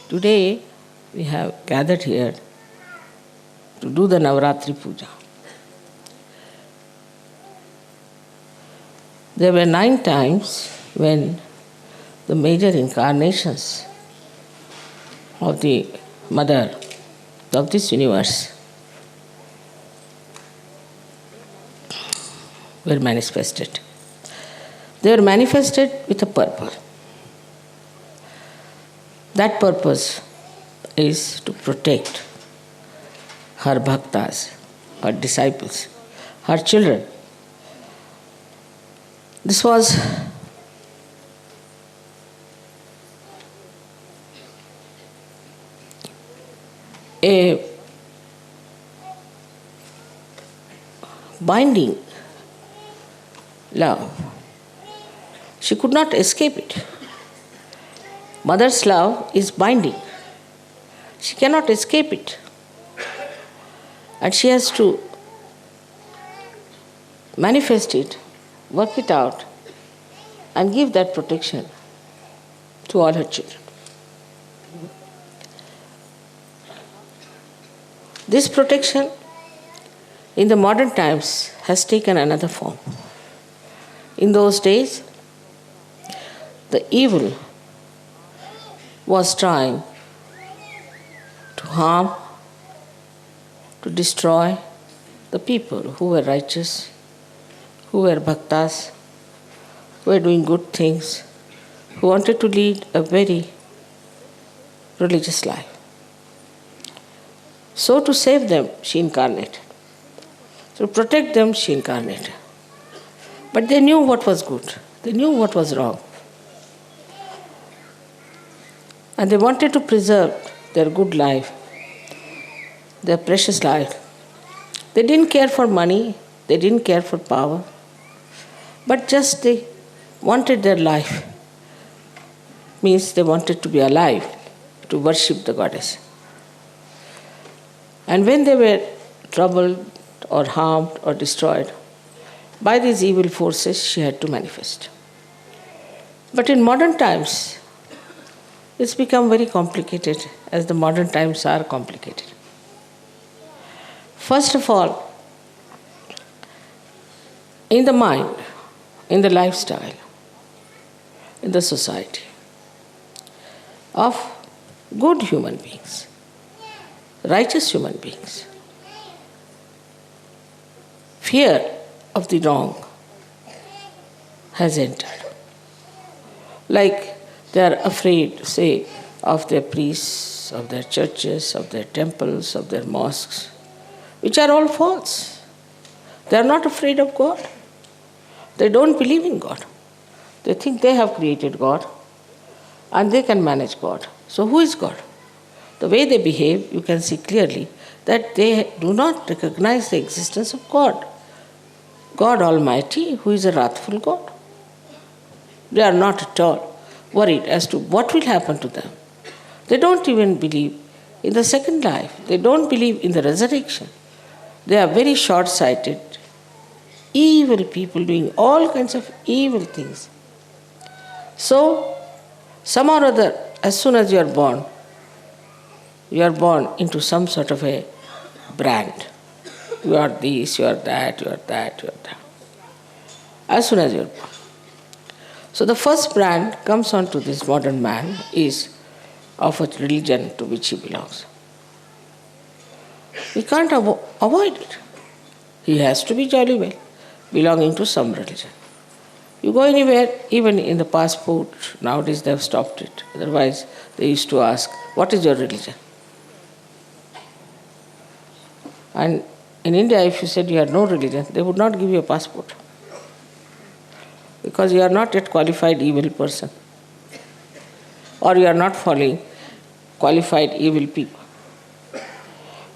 Today we have gathered here to do the Navratri Puja. There were 9 times when the major incarnations of the Mother of this universe were manifested. They were manifested with a purpose. That purpose is to protect her bhaktas, her disciples, her children. This was a binding love. She could not escape it. Mother's love is binding. She cannot escape it. And she has to manifest it, work it out, and give that protection to all her children. This protection in the modern times has taken another form. In those days, the evil was trying to harm, to destroy the people who were righteous, who were bhaktas, who were doing good things, who wanted to lead a very religious life. So to save them, she incarnated. To protect them, she incarnated. But they knew what was good. They knew what was wrong. And they wanted to preserve their good life, their precious life. They didn't care for money, they didn't care for power, but just they wanted their life. Means they wanted to be alive, to worship the goddess. And when they were troubled or harmed or destroyed by these evil forces, she had to manifest. But in modern times, it's become very complicated, as the modern times are complicated. First of all, in the mind, in the lifestyle, in the society of good human beings, righteous human beings, fear of the wrong has entered. Like they are afraid, say, of their priests, of their churches, of their temples, of their mosques, which are all false. They are not afraid of God. They don't believe in God. They think they have created God and they can manage God. So who is God? The way they behave, you can see clearly that they do not recognize the existence of God. God Almighty, who is a wrathful God. They are not at all worried as to what will happen to them. They don't even believe in the second life. They don't believe in the resurrection. They are very short-sighted, evil people doing all kinds of evil things. So, somehow or other, as soon as you are born into some sort of a brand. You are this, you are that, you are that, you are that. As soon as you are born. So the first brand comes onto this modern man is of a religion to which he belongs. We can't avoid it. He has to be jolly well belonging to some religion. You go anywhere, even in the passport, nowadays they have stopped it. Otherwise, they used to ask, what is your religion? And in India, if you said you had no religion, they would not give you a passport. Because you are not yet qualified evil person. Or you are not following qualified evil people.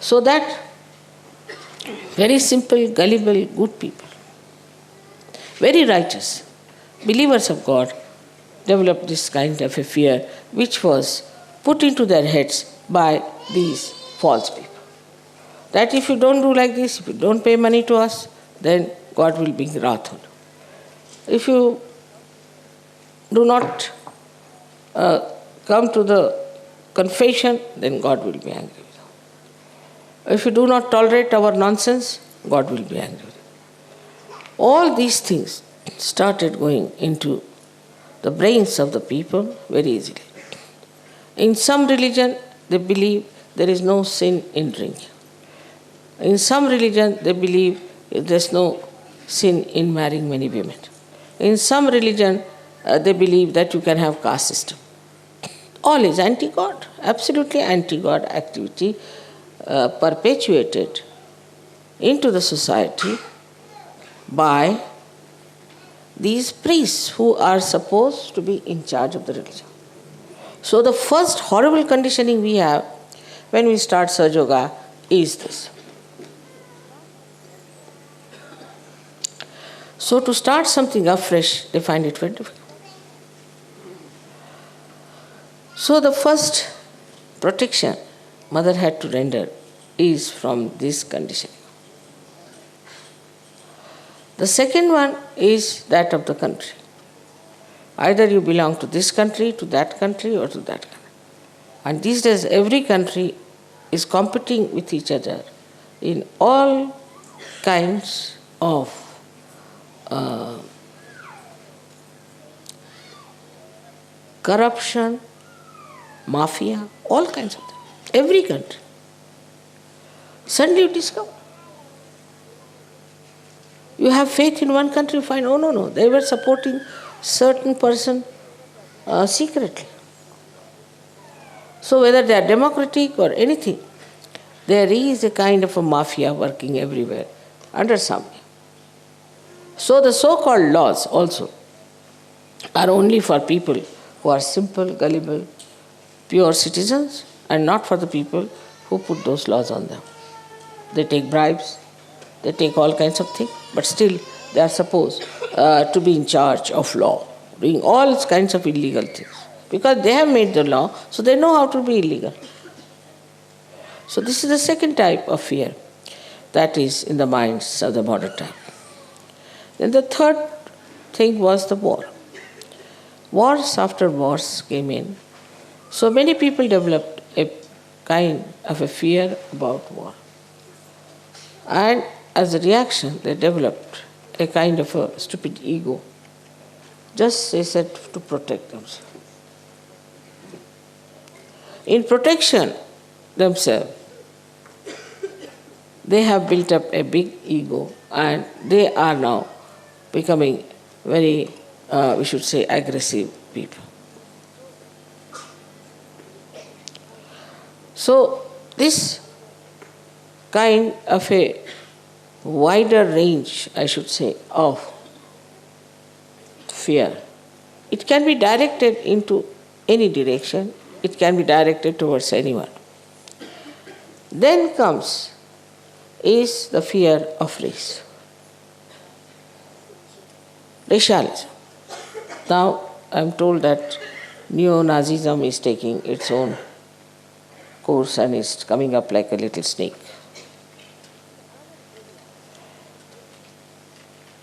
So that very simple, gullible, good people, very righteous, believers of God, developed this kind of a fear which was put into their heads by these false people. That if you don't do like this, if you don't pay money to us, then God will be wrathful. If you do not come confession, then God will be angry with you. If you do not tolerate our nonsense, God will be angry with you. All these things started going into the brains of the people very easily. In some religion, they believe there is no sin in drinking. In some religion, they believe there is no sin in marrying many women. In some religion, they believe that you can have caste system. All is anti-God, absolutely anti-God activity perpetuated into the society by these priests who are supposed to be in charge of the religion. So the first horrible conditioning we have when we start Sahaja Yoga is this. So to start something afresh, they find it very difficult. So the first protection Mother had to render is from this conditioning. The second one is that of the country. Either you belong to this country, to that country, or to that country. And these days every country is competing with each other in all kinds of corruption, mafia, all kinds of things. Every country. Suddenly you discover. You have faith in one country, you find, oh no, they were supporting certain person secretly. So whether they are democratic or anything, there is a kind of a mafia working everywhere under some. So the so-called laws also are only for people who are simple, gullible, pure citizens, and not for the people who put those laws on them. They take bribes, they take all kinds of things, but still they are supposed to be in charge of law, doing all kinds of illegal things. Because they have made the law, so they know how to be illegal. So this is the second type of fear that is in the minds of the modern time. Then the third thing was the war. Wars after wars came in. So many people developed a kind of a fear about war. And as a reaction, they developed a kind of a stupid ego. Just, they said, to protect themselves. In protection themselves, they have built up a big ego and they are now becoming very, we should say, aggressive people. So this kind of a wider range, I should say, of fear, it can be directed into any direction, it can be directed towards anyone. Then comes is the fear of race. Racialism. Now I am told that neo-Nazism is taking its own course and is coming up like a little snake.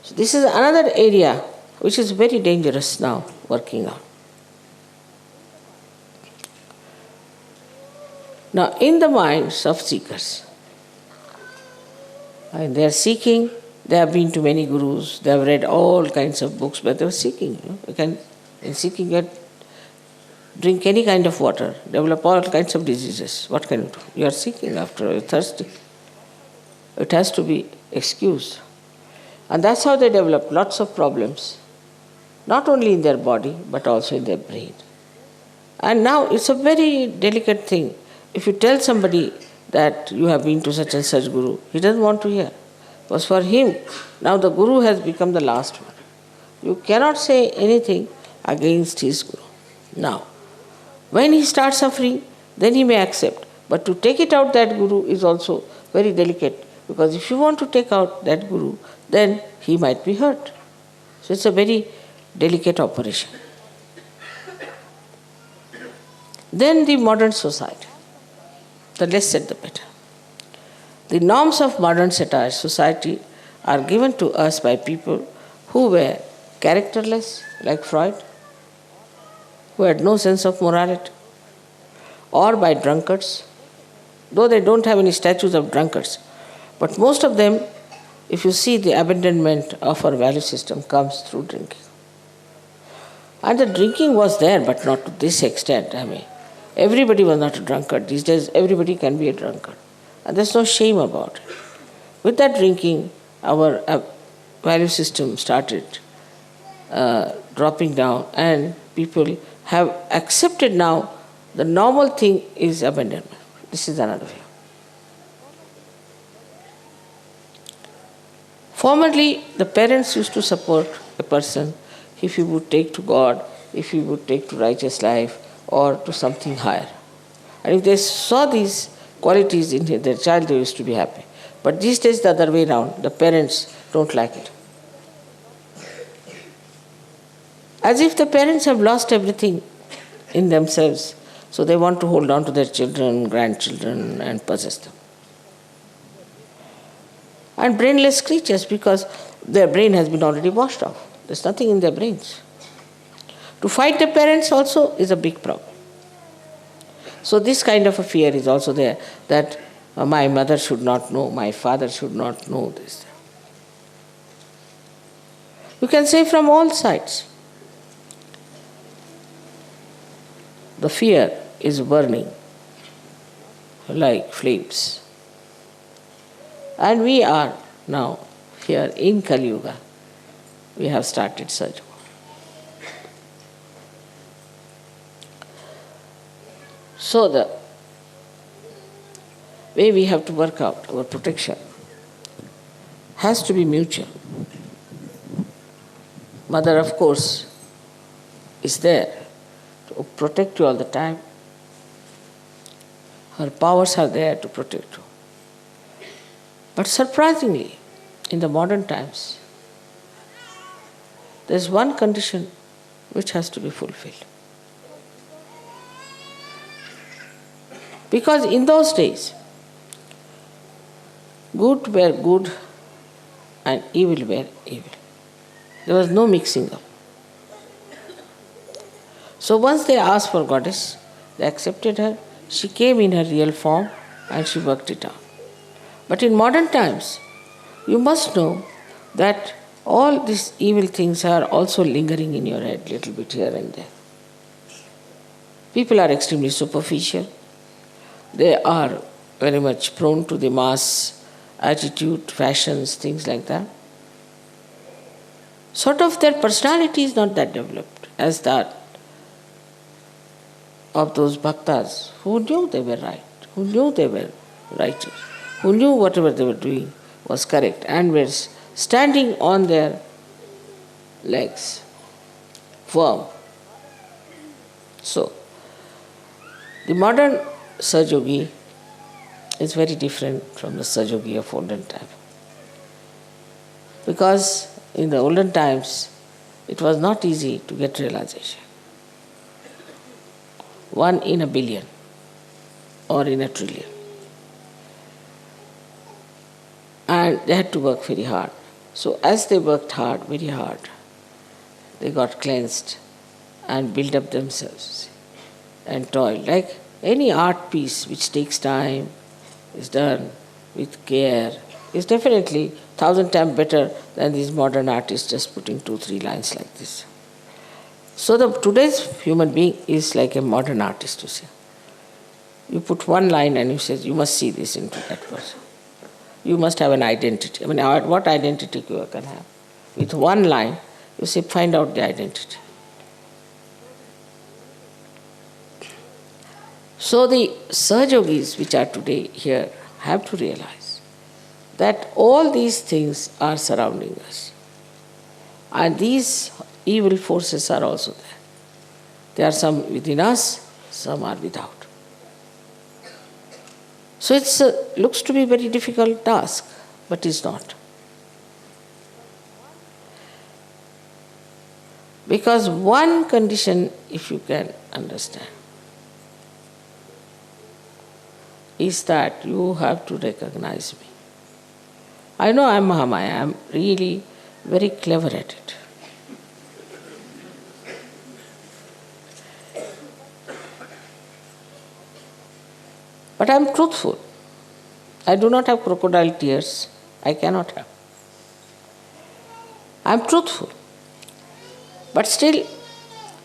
So this is another area which is very dangerous now working on. Now in the minds of seekers, and they are seeking, they have been to many gurus, they have read all kinds of books, but they are seeking. You can, in seeking it, drink any kind of water, develop all kinds of diseases. What can you do? You are seeking after, you are thirsty. It has to be excused. And that's how they develop lots of problems, not only in their body, but also in their brain. And now it's a very delicate thing. If you tell somebody that you have been to such and such guru, he doesn't want to hear. Because for him, now the guru has become the last one. You cannot say anything against his guru. Now, when he starts suffering, then he may accept. But to take it out that guru is also very delicate. Because if you want to take out that guru, then he might be hurt. So it's a very delicate operation. Then the modern society. The less said the better. The norms of modern society are given to us by people who were characterless, like Freud, who had no sense of morality, or by drunkards, though they don't have any statues of drunkards. But most of them, if you see, the abandonment of our value system comes through drinking. And the drinking was there, but not to this extent. I mean, everybody was not a drunkard. These days, everybody can be a drunkard. And there's no shame about it. With that drinking, our value system started dropping down, and people have accepted now the normal thing is abandonment. This is another view. Formerly, the parents used to support a person if he would take to God, if he would take to righteous life, or to something higher. And if they saw these qualities in their child, they used to be happy. But these days, the other way around, the parents don't like it. As if the parents have lost everything in themselves, so they want to hold on to their children, grandchildren, and possess them. And brainless creatures, because their brain has been already washed off. There's nothing in their brains. To fight the parents also is a big problem. So this kind of a fear is also there, that my mother should not know, my father should not know this. You can say from all sides. The fear is burning like flames. And we are now here in Kali Yuga. We have started Sahaja. So the way we have to work out our protection has to be mutual. Mother, of course, is there to protect you all the time. Her powers are there to protect you. But surprisingly, in the modern times, there is one condition which has to be fulfilled. Because in those days, good were good and evil were evil. There was no mixing up. So once they asked for goddess, they accepted her, she came in her real form and she worked it out. But in modern times, you must know that all these evil things are also lingering in your head, little bit here and there. People are extremely superficial. They are very much prone to the mass attitude, fashions, things like that. Sort of their personality is not that developed as that of those bhaktas who knew they were right, who knew they were righteous, who knew whatever they were doing was correct and were standing on their legs, firm. So, the modern Sahaja is very different from the Sahaja of olden time. Because in the olden times, it was not easy to get realization. 1 in a billion or in a trillion. And they had to work very hard. So as they worked hard, very hard, they got cleansed and built up themselves and toiled. Like any art piece which takes time, is done with care, is definitely 1,000 times better than these modern artists just putting 2-3 lines like this. So today's human being is like a modern artist, you see. You put one line and you say, you must see this into that person. You must have an identity. I mean, what identity you can have? With one line, you say, find out the identity. So the Sahajogis which are today here have to realize that all these things are surrounding us. And these evil forces are also there. There are some within us, some are without. So it looks to be a very difficult task, but it's not. Because one condition, if you can understand, is that you have to recognize me. I know I'm Mahamaya, I'm really very clever at it. But I am truthful. I do not have crocodile tears. I cannot have. I am truthful. But still,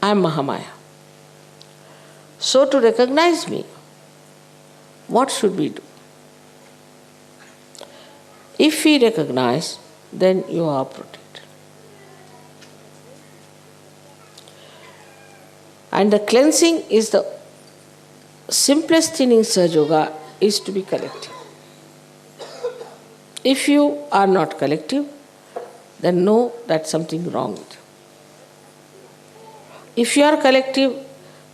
I am Mahamaya. So to recognize me, what should we do? If we recognize, then you are protected. And the cleansing is the simplest thing in Sahaja Yoga, is to be collective. If you are not collective, then know that something wrong with you. If you are collective,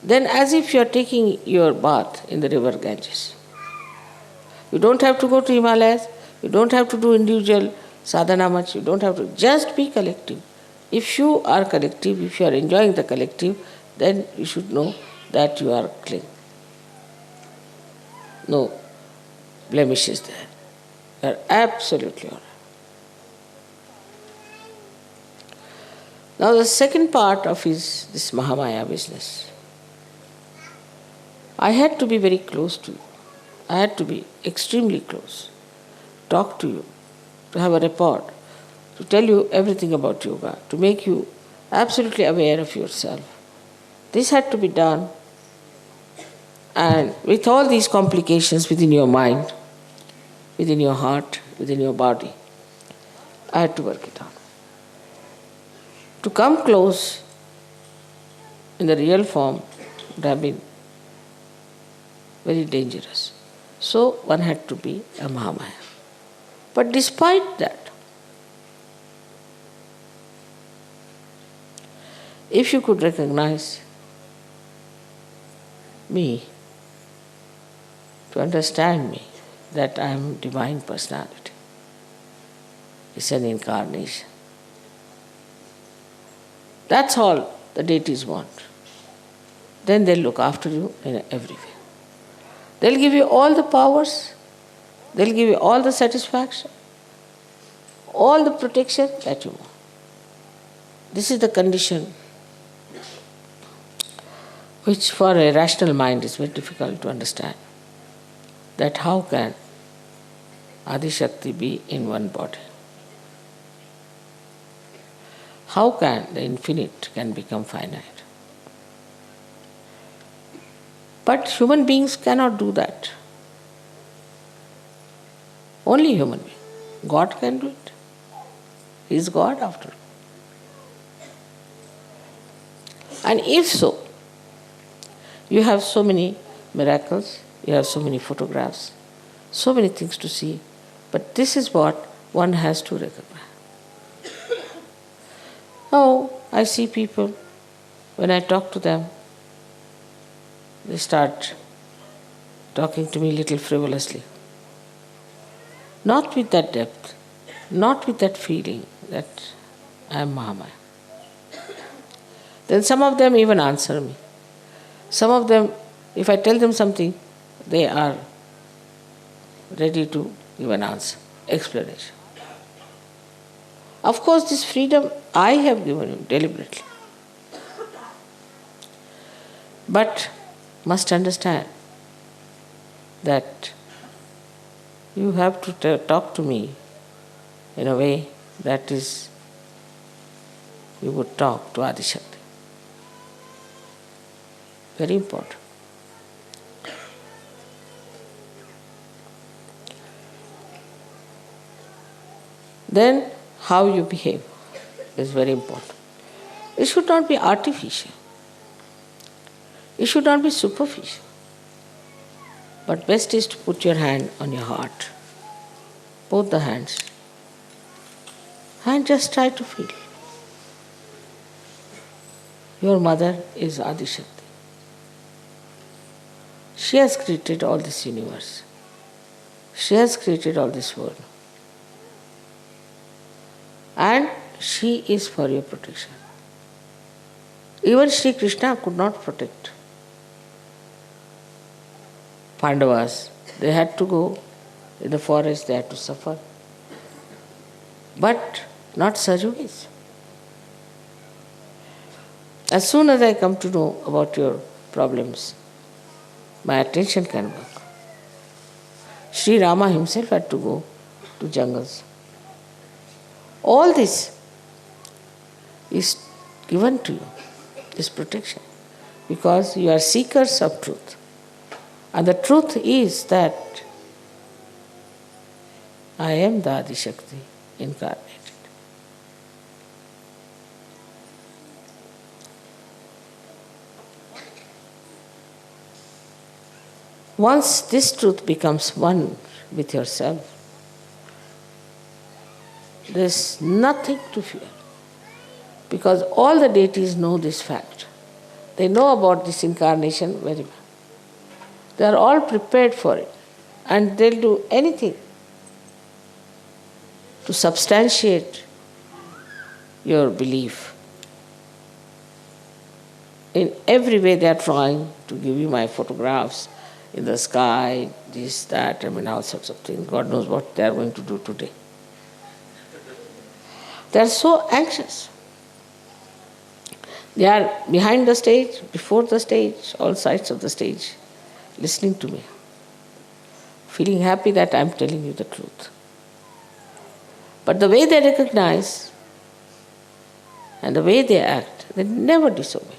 then as if you are taking your bath in the river Ganges. You don't have to go to Himalayas, you don't have to do individual sadhana much, you don't have to, just be collective. If you are collective, if you are enjoying the collective, then you should know that you are clean. No blemishes there. You are absolutely all right. Now the second part of this Mahamaya business. I had to be very close to you. I had to be extremely close. Talk to you, to have a rapport, to tell you everything about yoga, to make you absolutely aware of yourself. This had to be done, and with all these complications within your mind, within your heart, within your body, I had to work it out. To come close in the real form would have been very dangerous. So one had to be a Mahamaya. But despite that, if you could recognize me, to understand me, that I am Divine Personality, it's an incarnation. That's all the deities want. Then they'll look after you in every way. They'll give you all the powers, they'll give you all the satisfaction, all the protection that you want. This is the condition which for a rational mind is very difficult to understand. That how can Adi Shakti be in one body? How can the infinite can become finite? But human beings cannot do that. Only human being. God can do it. He is God after all. And if so, you have so many miracles, you have so many photographs, so many things to see, but this is what one has to recognize. Oh, I see people, when I talk to them, they start talking to me a little frivolously. Not with that depth, not with that feeling that I am Mahamaya. Then some of them even answer me. Some of them, if I tell them something, they are ready to give an answer, explanation. Of course, this freedom I have given you deliberately. But must understand that you have to talk to me in a way that is, you would talk to Adi Shakti. Very important. Then how you behave is very important. It should not be artificial. It should not be superficial. But best is to put your hand on your heart, both the hands, and just try to feel. Your mother is Adi Shakti. She has created all this universe. She has created all this world. And she is for your protection. Even Sri Krishna could not protect Pandavas. They had to go in the forest, they had to suffer. But not Sajogis. As soon as I come to know about your problems, my attention can work. Sri Rama himself had to go to jungles. All this is given to you, this protection, because you are seekers of truth. And the truth is that I am the Adi Shakti incarnated. Once this truth becomes one with yourself, there is nothing to fear, because all the deities know this fact. They know about this incarnation very well. They are all prepared for it, and they'll do anything to substantiate your belief. In every way they are trying to give you my photographs in the sky, this, that, all sorts of things. God knows what they are going to do today. They are so anxious. They are behind the stage, before the stage, all sides of the stage, listening to me, feeling happy that I am telling you the truth. But the way they recognize and the way they act, they never disobey.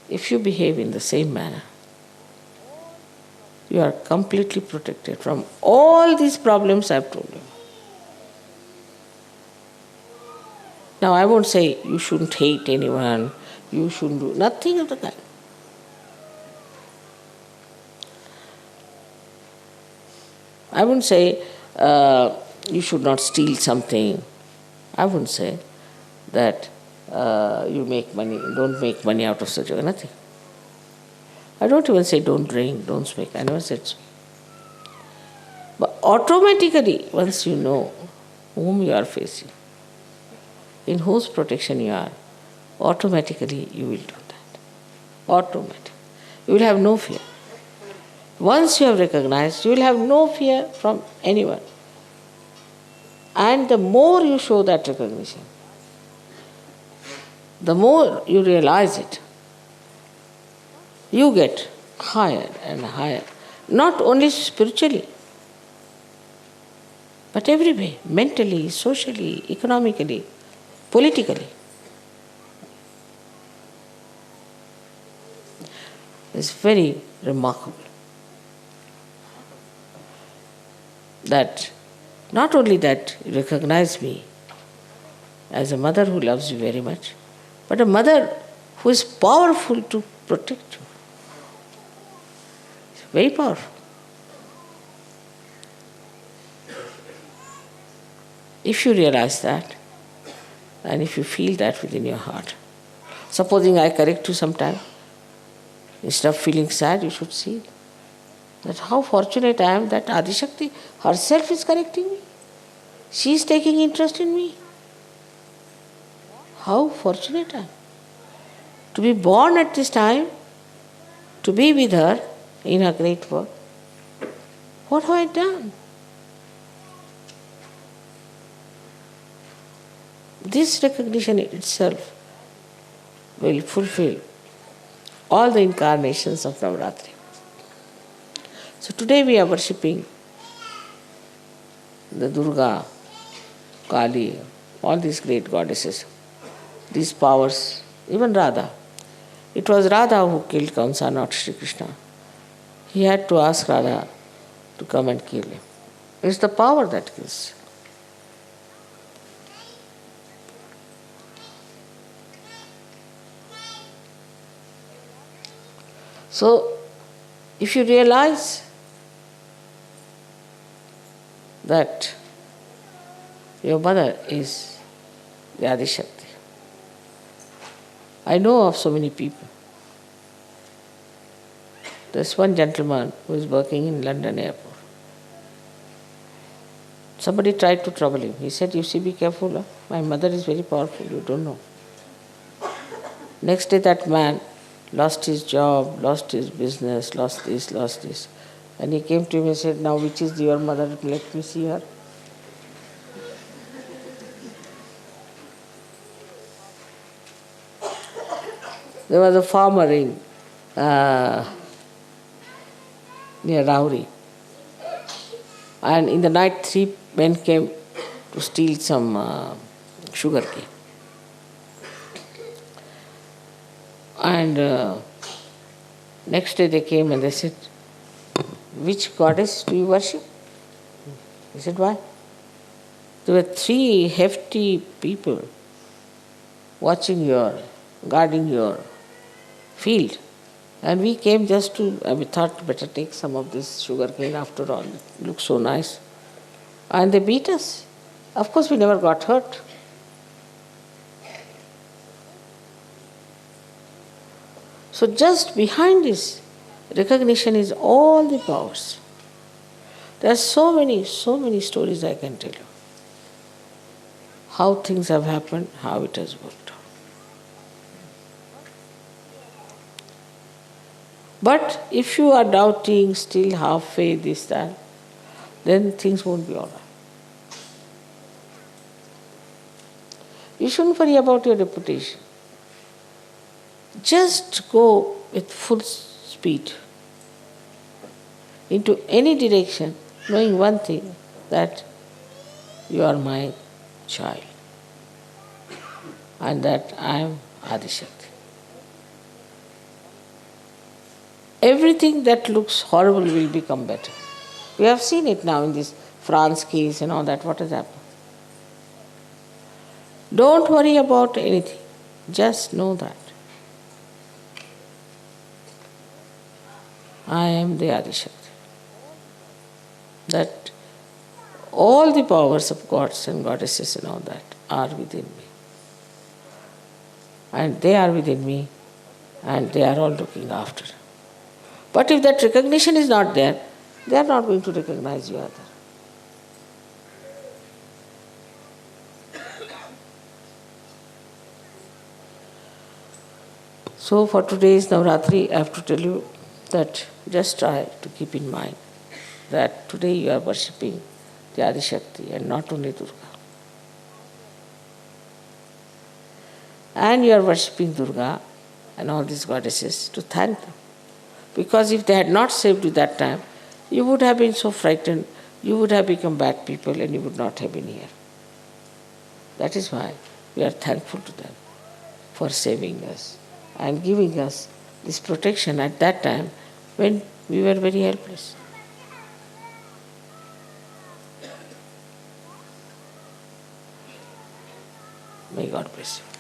If you behave in the same manner, you are completely protected from all these problems I have told you. Now, I won't say you shouldn't hate anyone, you shouldn't do nothing of the kind. I wouldn't say you should not steal something. I wouldn't say that you make money, don't make money out of such a nothing. I don't even say don't drink, don't smoke. I never said so. But automatically, once you know whom you are facing, in whose protection you are, automatically you will do that. Automatically. You will have no fear. Once you have recognized, you will have no fear from anyone. And the more you show that recognition, the more you realize it, you get higher and higher. Not only spiritually, but every way, mentally, socially, economically, politically. It's very remarkable that not only that you recognize me as a mother who loves you very much, but a mother who is powerful to protect you. It's very powerful. If you realize that, and if you feel that within your heart, supposing I correct you sometime, instead of feeling sad, you should see that how fortunate I am that Adi Shakti herself is correcting me. She is taking interest in me. How fortunate I am to be born at this time, to be with her in her great work. What have I done? This recognition itself will fulfill all the incarnations of Navratri. So today we are worshipping the Durga, Kali, all these great goddesses, these powers, even Radha. It was Radha who killed Kamsa, not Sri Krishna. He had to ask Radha to come and kill him. It's the power that kills. So, if you realize that your mother is the Adi Shakti, I know of so many people. There's one gentleman who is working in London airport. Somebody tried to trouble him. He said, "You see, be careful. Huh? My mother is very powerful, you don't know." Next day that man lost his job, lost his business, lost this. And he came to him and said, "Now which is your mother? Let me see her." There was a farmer in uh, near Rauri. And in the night, 3 men came to steal some sugar cane. And next day they came and they said, "Which goddess do you worship?" He said, "Why?" There were 3 hefty people watching guarding your field. And we came just to, we thought better take some of this sugar cane after all. It looks so nice. And they beat us. Of course, we never got hurt. So just behind this recognition is all the powers. There are so many stories I can tell you. How things have happened, how it has worked out. But if you are doubting, still half faith, this, that, then things won't be all right. You shouldn't worry about your reputation. Just go with full speed into any direction, knowing one thing, that you are my child and that I am Adishakti. Everything that looks horrible will become better. We have seen it now in this France case and all that, what has happened. Don't worry about anything, just know that I am the Adishakti. That all the powers of gods and goddesses and all that are within me. And they are within me and they are all looking after. But if that recognition is not there, they are not going to recognize you either. So for today's Navratri, I have to tell you that just try to keep in mind that today you are worshipping the Adishakti and not only Durga. And you are worshipping Durga and all these goddesses to thank them. Because if they had not saved you that time, you would have been so frightened, you would have become bad people and you would not have been here. That is why we are thankful to them for saving us and giving us this protection at that time when we were very helpless. May God bless you.